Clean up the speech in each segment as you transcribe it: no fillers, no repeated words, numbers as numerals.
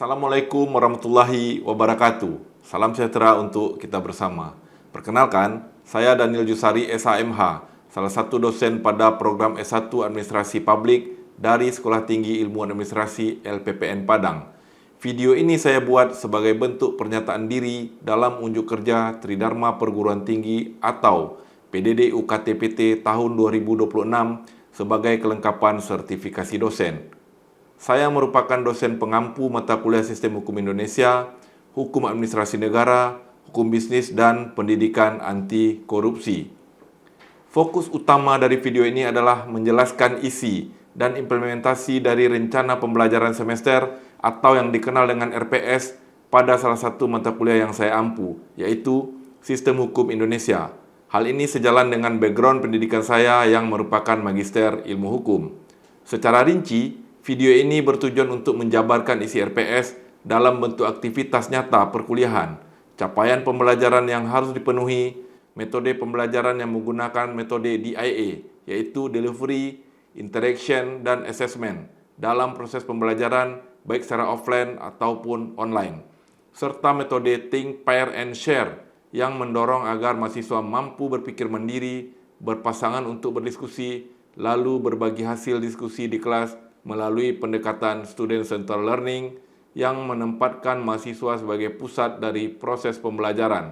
Assalamualaikum warahmatullahi wabarakatuh. Salam sejahtera untuk kita bersama. Perkenalkan, saya Daniel Jusari SHMH, salah satu dosen pada program S1 Administrasi Publik dari Sekolah Tinggi Ilmu Administrasi LPPN Padang. Video ini saya buat sebagai bentuk pernyataan diri dalam unjuk kerja Tridharma Perguruan Tinggi atau PDD UKT-PT tahun 2026 sebagai kelengkapan sertifikasi dosen. Saya merupakan dosen pengampu mata kuliah Sistem Hukum Indonesia, Hukum Administrasi Negara, Hukum Bisnis, dan Pendidikan Anti Korupsi. Fokus utama dari video ini adalah menjelaskan isi dan implementasi dari rencana pembelajaran semester atau yang dikenal dengan RPS pada salah satu mata kuliah yang saya ampu, yaitu Sistem Hukum Indonesia. Hal ini sejalan dengan background pendidikan saya yang merupakan Magister Ilmu Hukum. Secara rinci, video ini bertujuan untuk menjabarkan isi RPS dalam bentuk aktivitas nyata perkuliahan, capaian pembelajaran yang harus dipenuhi, metode pembelajaran yang menggunakan metode DIA, yaitu Delivery, Interaction, dan Assessment dalam proses pembelajaran baik secara offline ataupun online, serta metode Think, Pair, and Share yang mendorong agar mahasiswa mampu berpikir mandiri, berpasangan untuk berdiskusi, lalu berbagi hasil diskusi di kelas melalui pendekatan student-centered learning yang menempatkan mahasiswa sebagai pusat dari proses pembelajaran,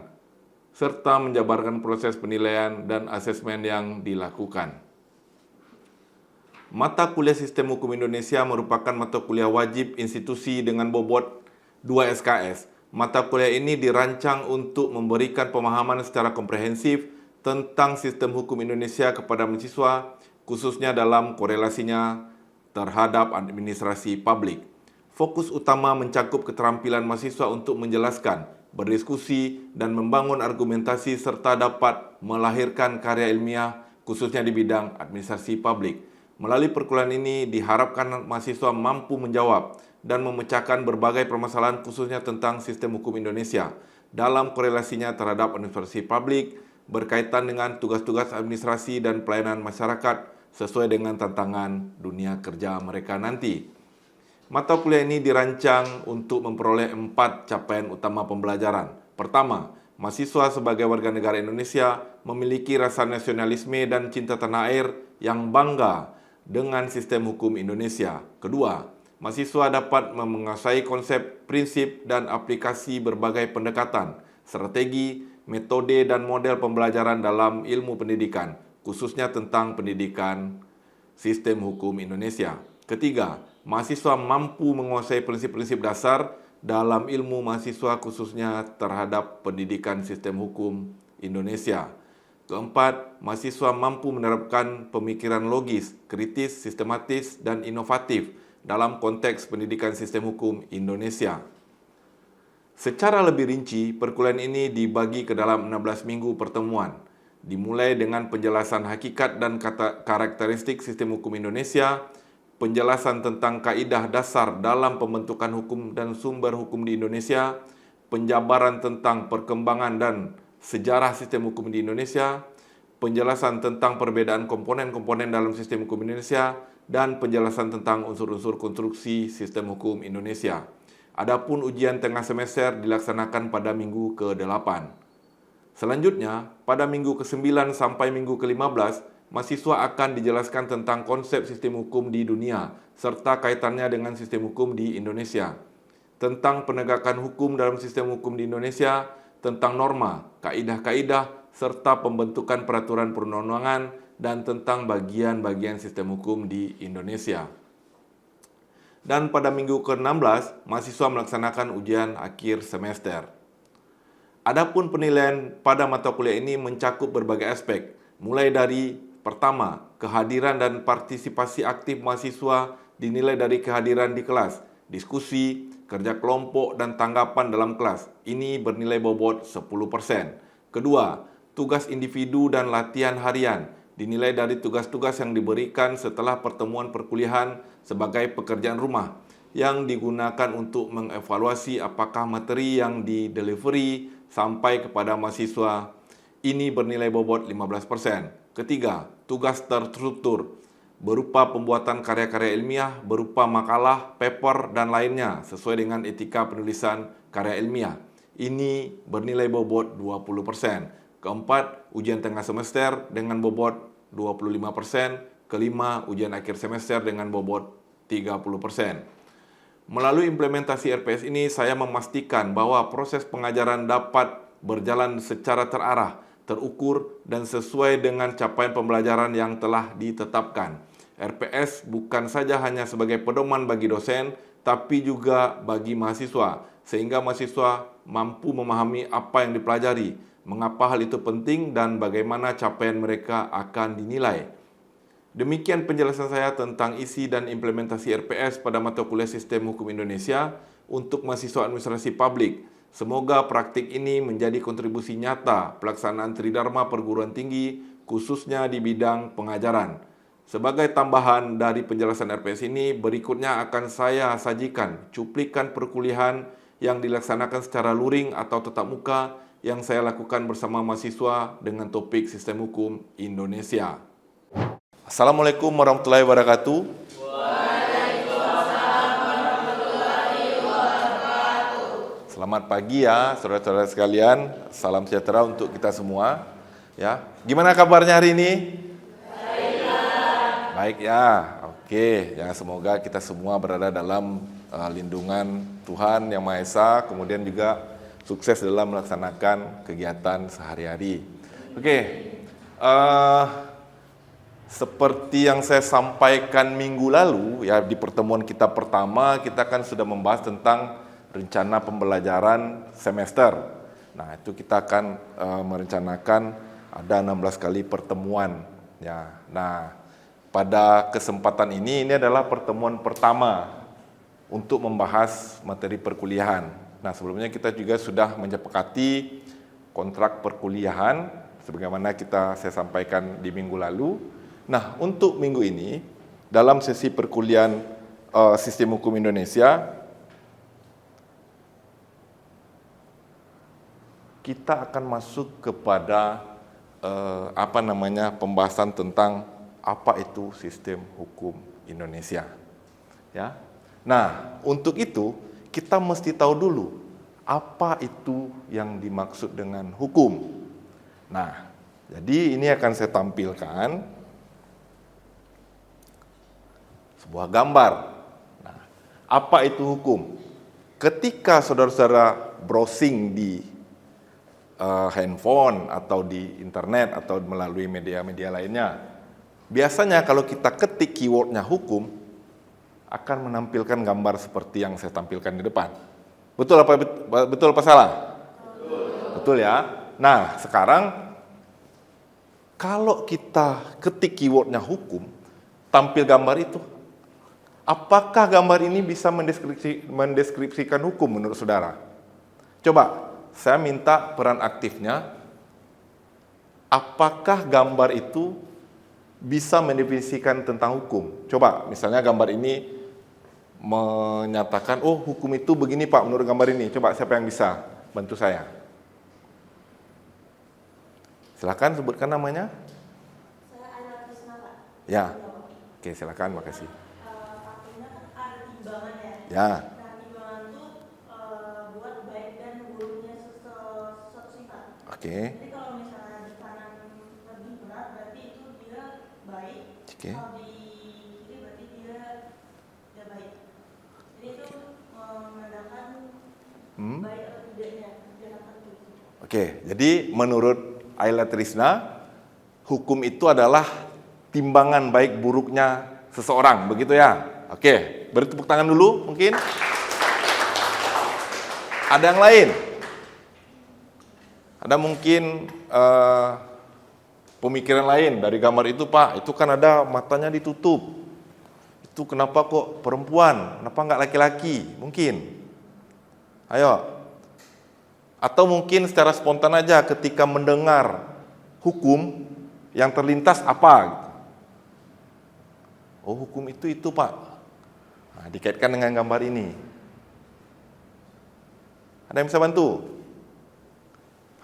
serta menjabarkan proses penilaian dan asesmen yang dilakukan. Mata kuliah Sistem Hukum Indonesia merupakan mata kuliah wajib institusi dengan bobot 2 SKS. Mata kuliah ini dirancang untuk memberikan pemahaman secara komprehensif tentang sistem hukum Indonesia kepada mahasiswa, khususnya dalam korelasinya terhadap administrasi publik. Fokus utama mencakup keterampilan mahasiswa untuk menjelaskan, berdiskusi, dan membangun argumentasi serta dapat melahirkan karya ilmiah khususnya di bidang administrasi publik. Melalui perkuliahan ini diharapkan mahasiswa mampu menjawab dan memecahkan berbagai permasalahan khususnya tentang sistem hukum Indonesia dalam korelasinya terhadap administrasi publik berkaitan dengan tugas-tugas administrasi dan pelayanan masyarakat sesuai dengan tantangan dunia kerja mereka nanti. Mata kuliah ini dirancang untuk memperoleh 4 capaian utama pembelajaran. Pertama, mahasiswa sebagai warga negara Indonesia memiliki rasa nasionalisme dan cinta tanah air yang bangga dengan sistem hukum Indonesia. Kedua, mahasiswa dapat menguasai konsep, prinsip, dan aplikasi berbagai pendekatan, strategi, metode, dan model pembelajaran dalam ilmu pendidikan, khususnya tentang pendidikan sistem hukum Indonesia. Ketiga, mahasiswa mampu menguasai prinsip-prinsip dasar dalam ilmu mahasiswa khususnya terhadap pendidikan sistem hukum Indonesia. Keempat, mahasiswa mampu menerapkan pemikiran logis, kritis, sistematis, dan inovatif dalam konteks pendidikan sistem hukum Indonesia. Secara lebih rinci, perkuliahan ini dibagi ke dalam 16 minggu pertemuan, dimulai dengan penjelasan hakikat dan karakteristik sistem hukum Indonesia, penjelasan tentang kaidah dasar dalam pembentukan hukum dan sumber hukum di Indonesia, penjabaran tentang perkembangan dan sejarah sistem hukum di Indonesia, penjelasan tentang perbedaan komponen-komponen dalam sistem hukum Indonesia, dan penjelasan tentang unsur-unsur konstruksi sistem hukum Indonesia. Adapun ujian tengah semester dilaksanakan pada minggu ke-8. Selanjutnya, pada minggu ke-9 sampai minggu ke-15, mahasiswa akan dijelaskan tentang konsep sistem hukum di dunia, serta kaitannya dengan sistem hukum di Indonesia, tentang penegakan hukum dalam sistem hukum di Indonesia, tentang norma, kaidah-kaidah, serta pembentukan peraturan perundang-undangan, dan tentang bagian-bagian sistem hukum di Indonesia. Dan pada minggu ke-16, mahasiswa melaksanakan ujian akhir semester. Adapun penilaian pada mata kuliah ini mencakup berbagai aspek, mulai dari pertama, kehadiran dan partisipasi aktif mahasiswa dinilai dari kehadiran di kelas, diskusi, kerja kelompok, dan tanggapan dalam kelas. Ini bernilai bobot 10%. Kedua, tugas individu dan latihan harian dinilai dari tugas-tugas yang diberikan setelah pertemuan perkuliahan sebagai pekerjaan rumah yang digunakan untuk mengevaluasi apakah materi yang di-delivery sampai kepada mahasiswa ini bernilai bobot 15%. Ketiga, tugas terstruktur berupa pembuatan karya-karya ilmiah, berupa makalah, paper, dan lainnya sesuai dengan etika penulisan karya ilmiah. Ini bernilai bobot 20%. Keempat, ujian tengah semester dengan bobot 25%. Kelima, ujian akhir semester dengan bobot 30%. Melalui implementasi RPS ini, saya memastikan bahwa proses pengajaran dapat berjalan secara terarah, terukur, dan sesuai dengan capaian pembelajaran yang telah ditetapkan. RPS bukan saja hanya sebagai pedoman bagi dosen, tapi juga bagi mahasiswa, sehingga mahasiswa mampu memahami apa yang dipelajari, mengapa hal itu penting, dan bagaimana capaian mereka akan dinilai. Demikian penjelasan saya tentang isi dan implementasi RPS pada mata kuliah Sistem Hukum Indonesia untuk mahasiswa administrasi publik. Semoga praktik ini menjadi kontribusi nyata pelaksanaan Tridharma perguruan tinggi, khususnya di bidang pengajaran. Sebagai tambahan dari penjelasan RPS ini, berikutnya akan saya sajikan cuplikan perkuliahan yang dilaksanakan secara luring atau tatap muka yang saya lakukan bersama mahasiswa dengan topik Sistem Hukum Indonesia. Assalamualaikum warahmatullahi wabarakatuh. Waalaikumsalam warahmatullahi wabarakatuh. Selamat pagi ya, saudara-saudara sekalian. Salam sejahtera untuk kita semua. Ya, gimana kabarnya hari ini? Baik ya, oke. Ya, semoga kita semua berada dalam lindungan Tuhan Yang Maha Esa, kemudian juga sukses dalam melaksanakan kegiatan sehari-hari. Oke, seperti yang saya sampaikan minggu lalu, ya di pertemuan kita pertama, kita kan sudah membahas tentang rencana pembelajaran semester. Nah, itu kita akan merencanakan ada 16 kali pertemuan. Ya, nah. Pada kesempatan ini adalah pertemuan pertama untuk membahas materi perkuliahan. Nah, sebelumnya kita juga sudah menyepakati kontrak perkuliahan, sebagaimana saya sampaikan di minggu lalu. Nah, untuk minggu ini, dalam sesi perkuliahan Sistem Hukum Indonesia, kita akan masuk kepada pembahasan tentang apa itu sistem hukum Indonesia. Ya. Nah, untuk itu kita mesti tahu dulu apa itu yang dimaksud dengan hukum. Nah, jadi ini akan saya tampilkan sebuah gambar. Nah, apa itu hukum? Ketika saudara-saudara browsing di handphone atau di internet atau melalui media-media lainnya, biasanya kalau kita ketik keywordnya hukum, akan menampilkan gambar seperti yang saya tampilkan di depan. Betul apa salah? Betul ya. Nah, sekarang kalau kita ketik keywordnya hukum, tampil gambar itu, apakah gambar ini bisa mendeskripsikan hukum menurut saudara? Coba, saya minta peran aktifnya. Apakah gambar itu bisa mendefinisikan tentang hukum? Coba, misalnya gambar ini menyatakan, oh hukum itu begini Pak menurut gambar ini. Coba, siapa yang bisa bantu saya? Silakan sebutkan namanya. Saya Ayla Krisna, Pak. Ya, oke silakan, makasih. Artinya kan ada timbangan ya. Ya. Nah, timbangan itu buat baik dan buruknya suatu sifat. Oke. Jadi kalau misalnya di kanan lebih berat, berarti itu dia baik. Oke. Kalau di kiri berarti dia tidak baik. Jadi itu menandakan baik atau tidaknya tindakan itu. Oke, jadi menurut Ayla Trisna, hukum itu adalah timbangan baik buruknya seseorang, begitu ya? Oke, beri tepuk tangan dulu mungkin. Ada yang lain? Ada mungkin pemikiran lain dari gambar itu, Pak? Itu kan ada matanya ditutup. Itu kenapa kok perempuan? Kenapa nggak laki-laki? Mungkin. Ayo. Atau mungkin secara spontan aja ketika mendengar hukum yang terlintas apa? Oh, hukum itu Pak. Nah, dikaitkan dengan gambar ini. Ada yang bisa bantu?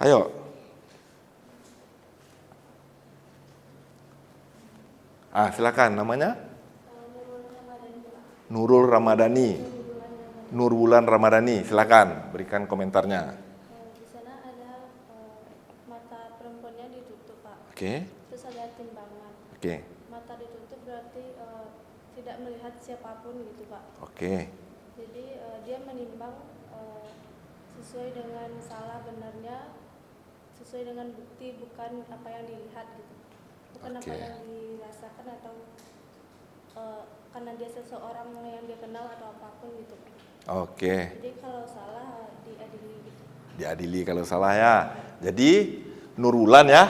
Ayo. Silakan namanya? Nurul Ramadhani, Pak. Nurul Ramadhani. Nurwulan Ramadhani. Silakan berikan komentarnya. Di sana ada mata perempuannya ditutup, Pak. Oke. Terus ada timbangan. Oke. Mata ditutup berarti tidak melihat siapapun gitu, Pak. Oke. Jadi dia menimbang sesuai dengan salah benarnya, sesuai dengan bukti, bukan apa yang dilihat gitu. Bukan apa Oke. yang dirasakan atau karena dia seseorang yang dia kenal atau apapun gitu. Oke. Jadi kalau salah diadili gitu. Diadili kalau salah ya. Jadi Nurwulan ya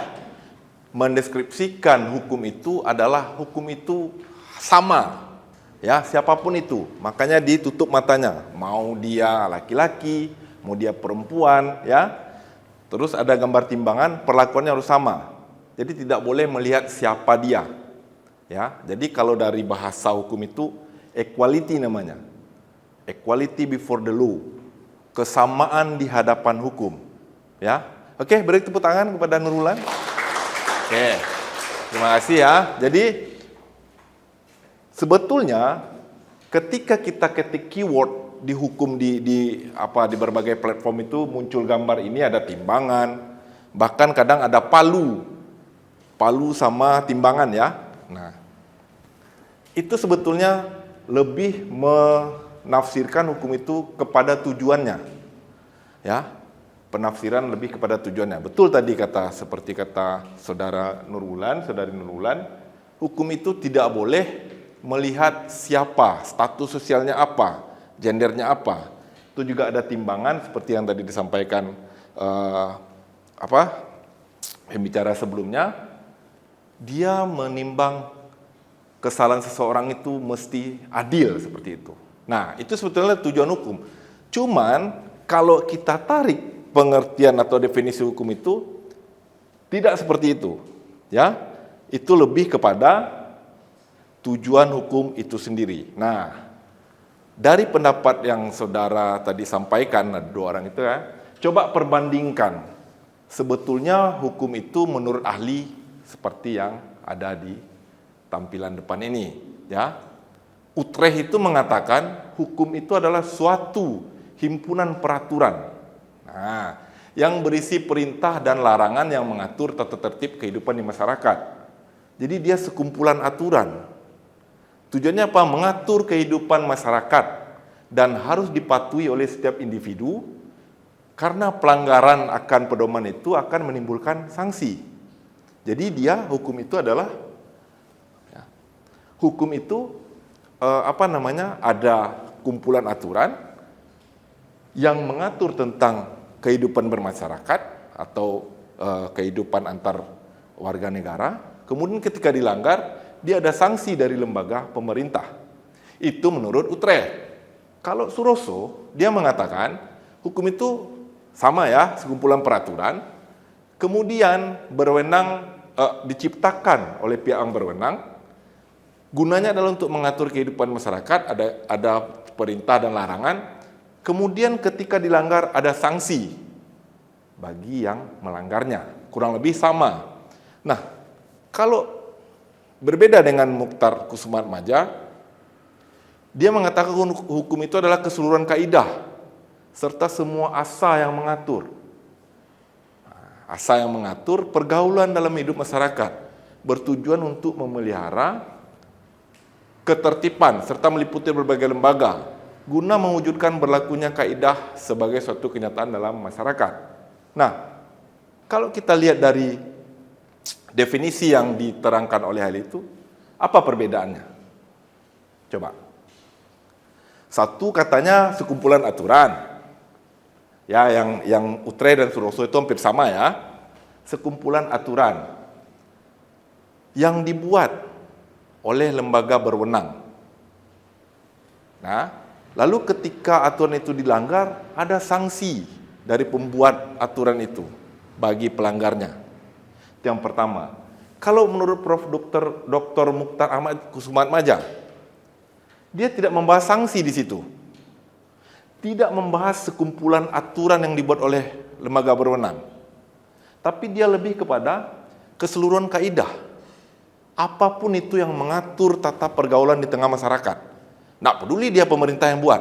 mendeskripsikan hukum itu adalah hukum itu sama. Ya, siapapun itu. Makanya ditutup matanya. Mau dia laki-laki, mau dia perempuan, ya. Terus ada gambar timbangan, perlakuannya harus sama. Jadi tidak boleh melihat siapa dia. Ya. Jadi kalau dari bahasa hukum itu equality namanya. Equality before the law. Kesamaan di hadapan hukum. Ya. Oke, beri tepuk tangan kepada Nurwulan. Oke. Terima kasih ya. Jadi sebetulnya ketika kita ketik keyword di hukum di berbagai platform itu muncul gambar ini, ada timbangan, bahkan kadang ada palu sama timbangan ya. Nah, itu sebetulnya lebih menafsirkan hukum itu kepada tujuannya. Ya, penafsiran lebih kepada tujuannya. Betul tadi seperti kata saudari Nurwulan, hukum itu tidak boleh melihat siapa, status sosialnya apa, gendernya apa. Itu juga ada timbangan seperti yang tadi disampaikan pembicara sebelumnya. Dia menimbang kesalahan seseorang itu mesti adil seperti itu. Nah, itu sebetulnya tujuan hukum. Cuman kalau kita tarik pengertian atau definisi hukum itu tidak seperti itu. Ya, itu lebih kepada tujuan hukum itu sendiri. Nah, dari pendapat yang saudara tadi sampaikan, dua orang itu ya, coba perbandingkan. Sebetulnya hukum itu menurut ahli seperti yang ada di tampilan depan ini, ya. Utrecht itu mengatakan hukum itu adalah suatu himpunan peraturan. Nah, yang berisi perintah dan larangan yang mengatur tata tertib kehidupan di masyarakat. Jadi dia sekumpulan aturan. Tujuannya apa? Mengatur kehidupan masyarakat dan harus dipatuhi oleh setiap individu karena pelanggaran akan pedoman itu akan menimbulkan sanksi. Jadi hukum itu adalah ada kumpulan aturan yang mengatur tentang kehidupan bermasyarakat atau kehidupan antar warga negara. Kemudian ketika dilanggar, dia ada sanksi dari lembaga pemerintah. Itu menurut Utrecht. Kalau Suroso, dia mengatakan hukum itu sama ya, sekumpulan peraturan, kemudian diciptakan oleh pihak yang berwenang, gunanya adalah untuk mengatur kehidupan masyarakat, ada perintah dan larangan, kemudian ketika dilanggar ada sanksi bagi yang melanggarnya, kurang lebih sama. Nah, kalau berbeda dengan Mukhtar Kusumaatmadja, dia mengatakan hukum itu adalah keseluruhan kaidah serta semua asa yang mengatur. Asa yang mengatur pergaulan dalam hidup masyarakat bertujuan untuk memelihara ketertiban serta meliputi berbagai lembaga guna mewujudkan berlakunya kaidah sebagai suatu kenyataan dalam masyarakat. Nah, kalau kita lihat dari definisi yang diterangkan oleh hal itu, apa perbedaannya? Coba. Satu katanya sekumpulan aturan. Ya, yang Utrecht dan Suroso itu hampir sama ya. Sekumpulan aturan yang dibuat oleh lembaga berwenang. Nah, lalu ketika aturan itu dilanggar, ada sanksi dari pembuat aturan itu bagi pelanggarnya. Itu yang pertama. Kalau menurut Prof. Dr. Mukhtar Ahmad Kusumaatmadja, dia tidak membahas sanksi di situ. Tidak membahas sekumpulan aturan yang dibuat oleh lembaga berwenang. Tapi dia lebih kepada keseluruhan kaidah. apapun itu yang mengatur tata pergaulan di tengah masyarakat. Nggak peduli dia pemerintah yang buat.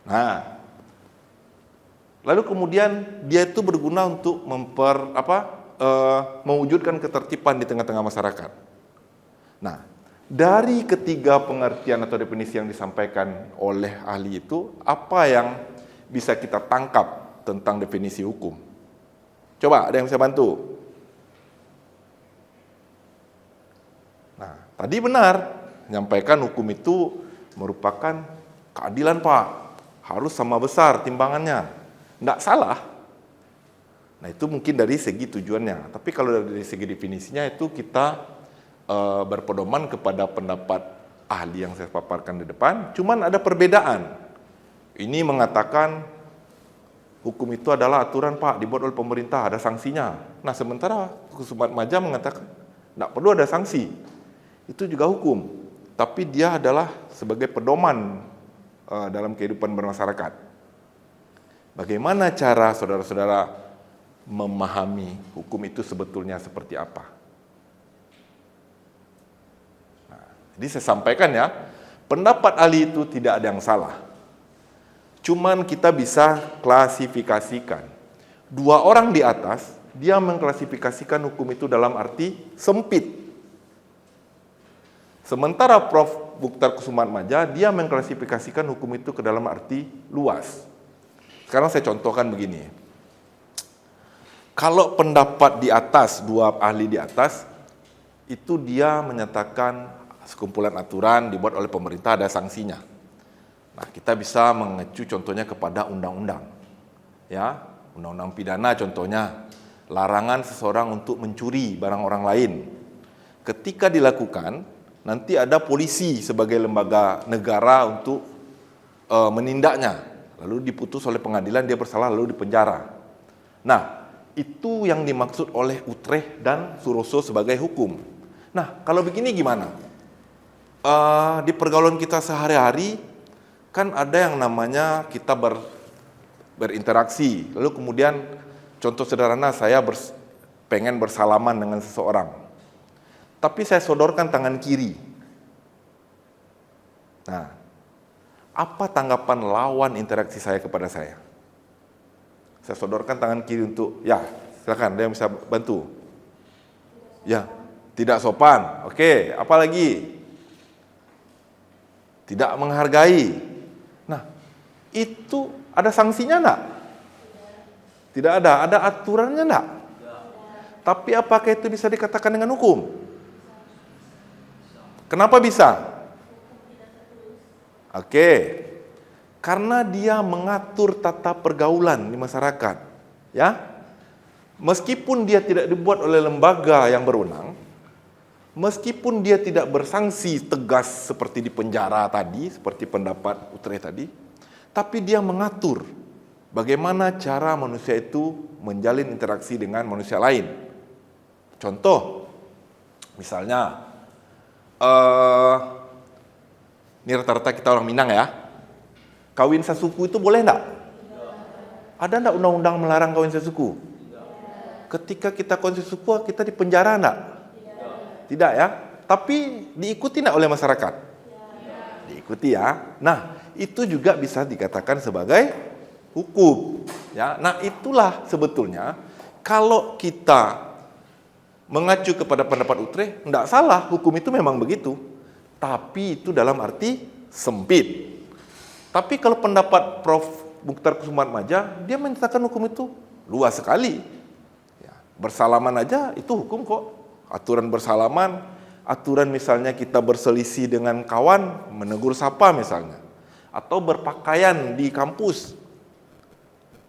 Nah, lalu kemudian dia itu berguna untuk mewujudkan ketertiban di tengah-tengah masyarakat. Nah, dari ketiga pengertian atau definisi yang disampaikan oleh ahli itu, apa yang bisa kita tangkap tentang definisi hukum? Coba, ada yang bisa bantu? Nah, tadi benar, menyampaikan hukum itu merupakan keadilan, Pak. Harus sama besar timbangannya. Nggak salah. Nah, itu mungkin dari segi tujuannya. Tapi kalau dari segi definisinya itu kita berpedoman kepada pendapat ahli yang saya paparkan di depan. Cuman ada perbedaan. Ini mengatakan hukum itu adalah aturan, Pak, dibuat oleh pemerintah, ada sanksinya. Nah, sementara Kusumat Maja mengatakan nggak perlu ada sanksi. Itu juga hukum. Tapi dia adalah sebagai pedoman dalam kehidupan bermasyarakat. Bagaimana cara saudara-saudara memahami hukum itu sebetulnya seperti apa? Jadi saya sampaikan ya, pendapat ahli itu tidak ada yang salah. Cuman kita bisa klasifikasikan. Dua orang di atas, dia mengklasifikasikan hukum itu dalam arti sempit. Sementara Prof. Mukhtar Kusumatmaja, dia mengklasifikasikan hukum itu ke dalam arti luas. Sekarang saya contohkan begini. Kalau pendapat di atas, dua ahli di atas, itu dia menyatakan sekumpulan aturan dibuat oleh pemerintah ada sanksinya. Nah, kita bisa mengacu contohnya kepada undang-undang. Ya, undang-undang pidana contohnya, larangan seseorang untuk mencuri barang orang lain. Ketika dilakukan, nanti ada polisi sebagai lembaga negara untuk menindaknya. Lalu diputus oleh pengadilan dia bersalah lalu dipenjara. Nah, itu yang dimaksud oleh Utrecht dan Suroso sebagai hukum. Nah, kalau begini gimana? Di pergaulan kita sehari-hari kan ada yang namanya kita berinteraksi. Lalu kemudian contoh sederhana, saya pengen bersalaman dengan seseorang. Tapi saya sodorkan tangan kiri. Nah, apa tanggapan lawan interaksi saya kepada saya? Saya sodorkan tangan kiri untuk, ya silakan, ada yang bisa bantu? Ya, tidak sopan. Oke, apa lagi? Tidak menghargai. Nah, itu ada sanksinya enggak? Tidak ada. Ada aturannya enggak? Tapi apakah itu bisa dikatakan dengan hukum? Kenapa bisa? Oke. Karena dia mengatur tata pergaulan di masyarakat. Ya. Meskipun dia tidak dibuat oleh lembaga yang berwenang, meskipun dia tidak bersanksi tegas seperti di penjara tadi, seperti pendapat Utrecht tadi, tapi dia mengatur bagaimana cara manusia itu menjalin interaksi dengan manusia lain. Contoh, misalnya, ini rata-rata kita orang Minang ya, kawin sesuku itu boleh enggak? Ada enggak undang-undang melarang kawin sesuku? Ketika kita kawin sesuku, kita dipenjara enggak? Tidak ya, tapi diikuti tidak oleh masyarakat? Diikuti ya. Nah, itu juga bisa dikatakan sebagai hukum. Ya, nah itulah sebetulnya kalau kita mengacu kepada pendapat Utrecht, tidak salah, hukum itu memang begitu. Tapi itu dalam arti sempit. Tapi kalau pendapat Prof. Mukhtar Kusumatmaja, dia menyatakan hukum itu luas sekali. Ya, bersalaman aja itu hukum kok. Aturan bersalaman, aturan misalnya kita berselisih dengan kawan, menegur sapa misalnya. Atau berpakaian di kampus.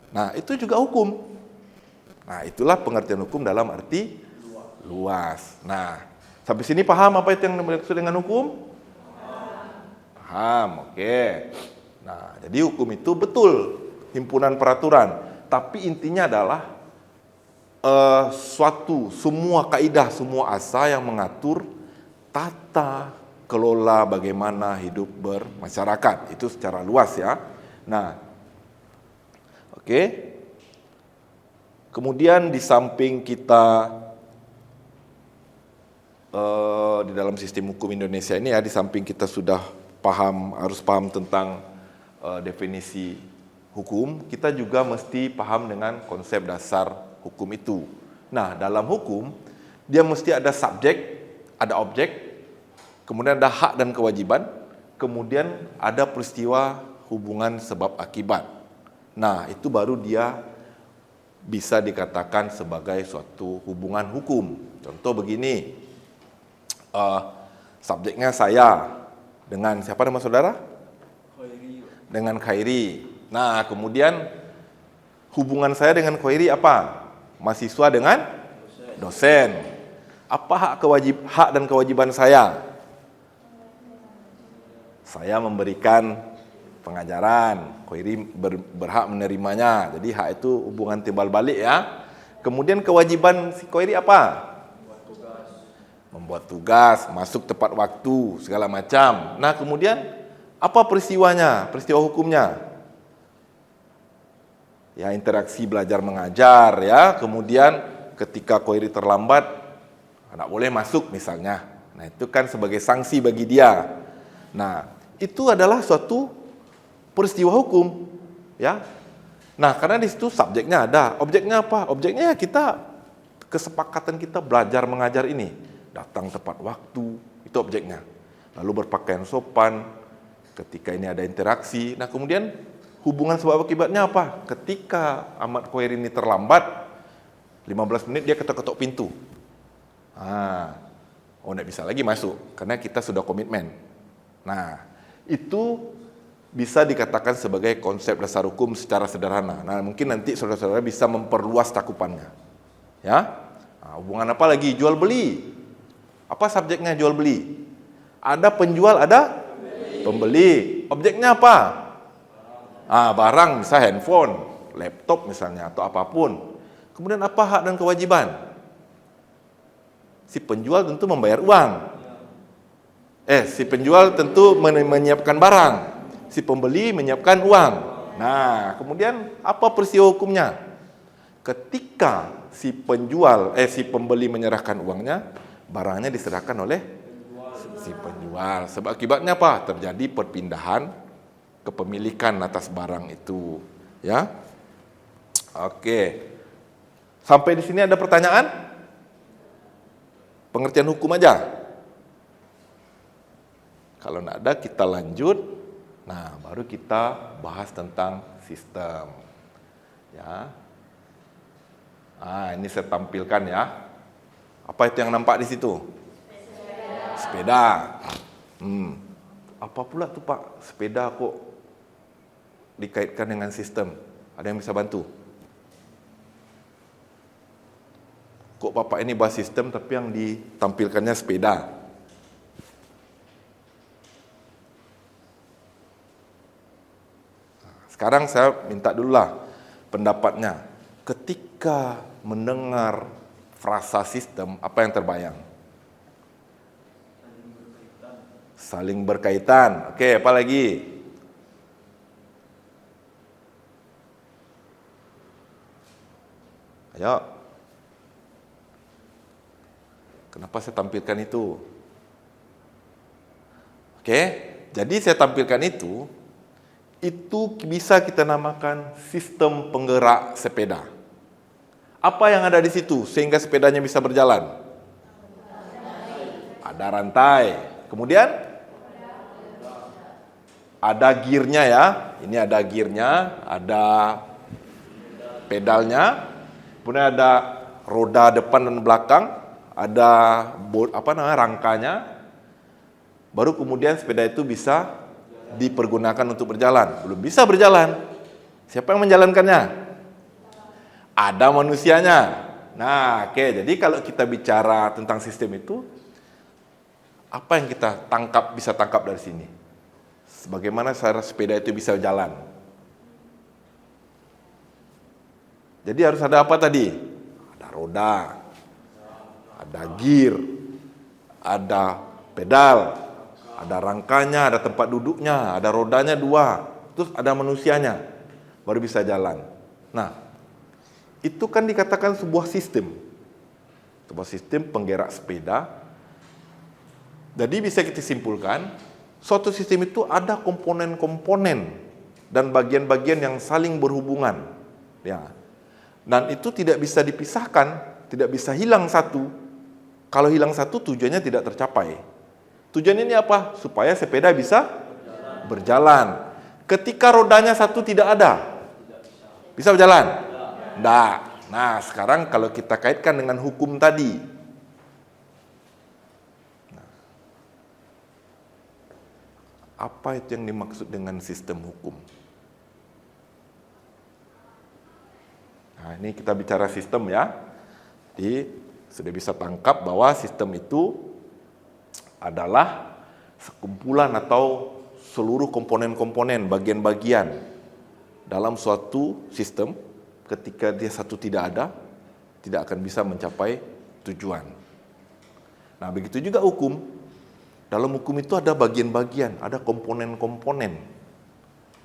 Nah, itu juga hukum. Nah, itulah pengertian hukum dalam arti luas. Nah, sampai sini paham apa itu yang dimaksud dengan hukum? Paham, oke. Nah, jadi hukum itu betul himpunan peraturan. Tapi intinya adalah semua kaidah, semua asa yang mengatur tata kelola bagaimana hidup bermasyarakat. Itu secara luas ya. Nah, oke. Kemudian di samping kita di dalam sistem hukum Indonesia ini ya, di samping kita sudah harus paham tentang definisi hukum, kita juga mesti paham dengan konsep dasar hukum itu. Nah, dalam hukum, dia mesti ada subjek, ada objek, kemudian ada hak dan kewajiban, kemudian ada peristiwa hubungan sebab akibat. Nah, itu baru dia bisa dikatakan sebagai suatu hubungan hukum. Contoh begini, subjeknya saya dengan siapa nama saudara? Khairi. Dengan Khairi. Nah, kemudian hubungan saya dengan Khairi apa? Mahasiswa dengan dosen. Apa hak dan kewajiban saya? Saya memberikan pengajaran, Khairi berhak menerimanya. Jadi hak itu hubungan timbal balik ya. Kemudian kewajiban si Khairi apa? Membuat tugas, masuk tepat waktu, segala macam. Nah, kemudian apa peristiwanya? Peristiwa hukumnya? Ya, interaksi belajar mengajar ya. Kemudian ketika Khairi terlambat, tidak boleh masuk misalnya. Nah, itu kan sebagai sanksi bagi dia. Nah, itu adalah suatu peristiwa hukum, ya. Nah, karena di situ subjeknya ada, objeknya apa? Objeknya ya kesepakatan kita belajar mengajar ini. Datang tepat waktu, itu objeknya. Lalu berpakaian sopan, ketika ini ada interaksi. Nah, kemudian hubungan sebab akibatnya apa? Ketika Ahmad Khairi ini terlambat, 15 menit dia ketok-ketok pintu. Tidak bisa lagi masuk, karena kita sudah komitmen. Nah, itu bisa dikatakan sebagai konsep dasar hukum secara sederhana. Nah, mungkin nanti saudara-saudara bisa memperluas cakupannya. Ya, hubungan apa lagi? Jual beli. Apa subjeknya jual beli? Ada penjual, ada pembeli. Objeknya apa? Barang, misalnya handphone, laptop misalnya, atau apapun. Kemudian apa hak dan kewajiban? Si penjual tentu membayar uang. Si penjual tentu menyiapkan barang. Si pembeli menyiapkan uang. Nah, kemudian apa peristiwa hukumnya? Ketika si pembeli menyerahkan uangnya, barangnya diserahkan oleh si penjual. Sebab akibatnya apa? Terjadi perpindahan kepemilikan atas barang itu, ya. Oke. Sampai di sini ada pertanyaan? Pengertian hukum aja. Kalau tidak ada, kita lanjut. Nah, baru kita bahas tentang sistem. Ya. Ini saya tampilkan ya. Apa itu yang nampak di situ? Sepeda. Apa pula tuh Pak? Sepeda kok dikaitkan dengan sistem? Ada yang bisa bantu? Kok Bapak ini bahas sistem tapi yang ditampilkannya sepeda? Sekarang saya minta dululah pendapatnya. Ketika mendengar frasa sistem, apa yang terbayang? Saling berkaitan. Oke, apa lagi? Ayo. Kenapa saya tampilkan itu? Oke, jadi saya tampilkan itu bisa kita namakan sistem penggerak sepeda. Apa yang ada di situ sehingga sepedanya bisa berjalan? Ada rantai. Kemudian ada gearnya ya. Ini ada gearnya, ada pedalnya. Kemudian ada roda depan dan belakang, ada rangkanya. Baru kemudian sepeda itu bisa dipergunakan untuk berjalan. Belum bisa berjalan. Siapa yang menjalankannya? Ada manusianya. Nah, oke. Jadi kalau kita bicara tentang sistem itu, apa yang kita bisa tangkap dari sini? Bagaimana cara sepeda itu bisa jalan? Jadi harus ada apa tadi? Ada roda, ada gear, ada pedal, ada rangkanya, ada tempat duduknya, ada rodanya 2, terus ada manusianya, baru bisa jalan. Nah, itu kan dikatakan sebuah sistem penggerak sepeda Jadi bisa kita simpulkan, suatu sistem itu ada komponen-komponen dan bagian-bagian yang saling berhubungan. Ya. Dan itu tidak bisa dipisahkan, tidak bisa hilang satu. Kalau hilang satu, tujuannya tidak tercapai. Tujuannya ini apa? Supaya sepeda bisa berjalan. Ketika rodanya satu tidak ada, bisa berjalan? Tidak. Nah, sekarang kalau kita kaitkan dengan hukum tadi, apa itu yang dimaksud dengan sistem hukum? Nah, ini kita bicara sistem ya. Jadi, sudah bisa tangkap bahwa sistem itu adalah sekumpulan atau seluruh komponen-komponen, bagian-bagian dalam suatu sistem. Ketika dia satu tidak ada, tidak akan bisa mencapai tujuan. Nah, begitu juga hukum. Dalam hukum itu ada bagian-bagian, ada komponen-komponen.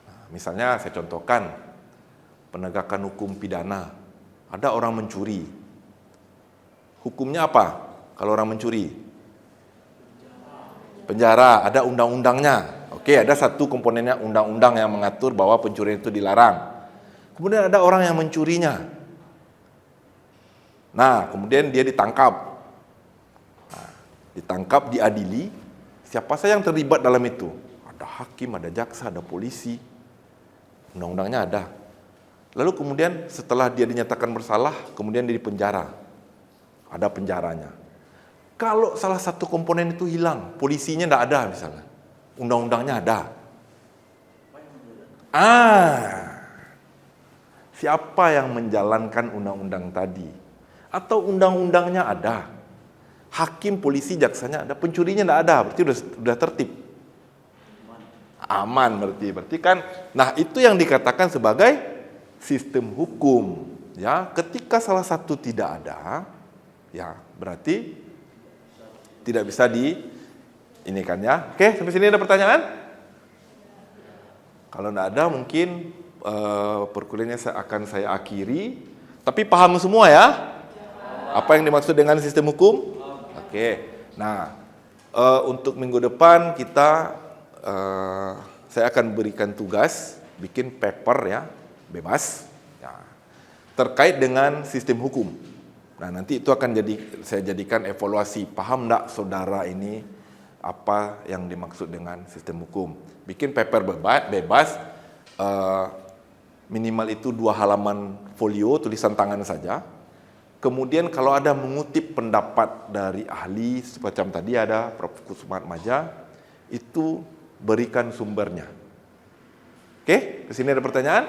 Nah, misalnya saya contohkan, penegakan hukum pidana. Ada orang mencuri. Hukumnya apa kalau orang mencuri? Penjara, ada undang-undangnya. Oke, ada satu komponennya undang-undang yang mengatur bahwa pencurian itu dilarang. Kemudian ada orang yang mencurinya. Nah, kemudian dia ditangkap. Nah, ditangkap, diadili. Siapa saja yang terlibat dalam itu? Ada hakim, ada jaksa, ada polisi. Undang-undangnya ada. Lalu kemudian setelah dia dinyatakan bersalah, kemudian dia dipenjara. Ada penjaranya. Kalau salah satu komponen itu hilang, polisinya tidak ada misalnya. Undang-undangnya ada. Siapa yang menjalankan undang-undang tadi? Atau undang-undangnya ada? Hakim, polisi, jaksanya ada, pencurinya tidak ada, berarti sudah tertib. Aman berarti kan. Nah, itu yang dikatakan sebagai sistem hukum. Ya, ketika salah satu tidak ada, ya berarti tidak bisa ini kan ya. Oke, sampai sini ada pertanyaan? Kalau tidak ada, mungkin perkuliahannya akan saya akhiri. Tapi paham semua ya? Apa yang dimaksud dengan sistem hukum? Oke. Nah, untuk minggu depan saya akan berikan tugas bikin paper ya, bebas ya, terkait dengan sistem hukum. Nah, nanti itu akan saya jadikan evaluasi. Paham enggak saudara ini apa yang dimaksud dengan sistem hukum? Bikin paper bebas, minimal itu 2 halaman folio, tulisan tangan saja. Kemudian kalau ada mengutip pendapat dari ahli, semacam tadi ada Prof. Kusmat Maja, itu berikan sumbernya. Oke, di sini ada pertanyaan?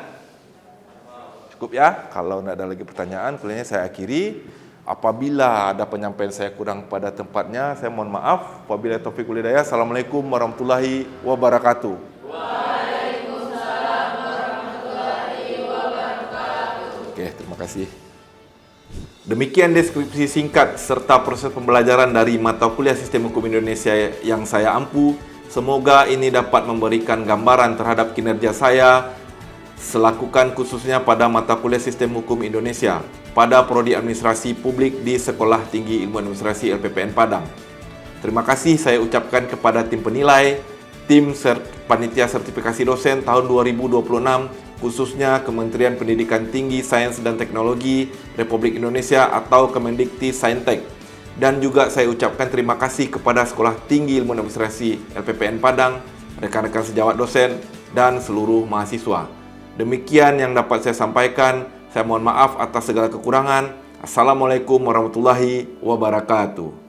Cukup ya? Kalau tidak ada lagi pertanyaan, kuliahnya saya akhiri. Apabila ada penyampaian saya kurang pada tempatnya, saya mohon maaf. Wabillahi taufiq wal hidayah. Assalamualaikum warahmatullahi wabarakatuh. Waalaikumsalam warahmatullahi wabarakatuh. Oke, terima kasih. Demikian deskripsi singkat serta proses pembelajaran dari mata kuliah Sistem Hukum Indonesia yang saya ampu. Semoga ini dapat memberikan gambaran terhadap kinerja saya selakukan khususnya pada mata kuliah Sistem Hukum Indonesia pada Prodi Administrasi Publik di Sekolah Tinggi Ilmu Administrasi LPPN Padang. Terima kasih saya ucapkan kepada tim penilai, tim panitia sertifikasi dosen tahun 2026, khususnya Kementerian Pendidikan Tinggi, Sains dan Teknologi Republik Indonesia atau Kemendikti Saintek. Dan juga saya ucapkan terima kasih kepada Sekolah Tinggi Ilmu Administrasi LPPN Padang, rekan-rekan sejawat dosen, dan seluruh mahasiswa. Demikian yang dapat saya sampaikan. Saya mohon maaf atas segala kekurangan. Assalamualaikum warahmatullahi wabarakatuh.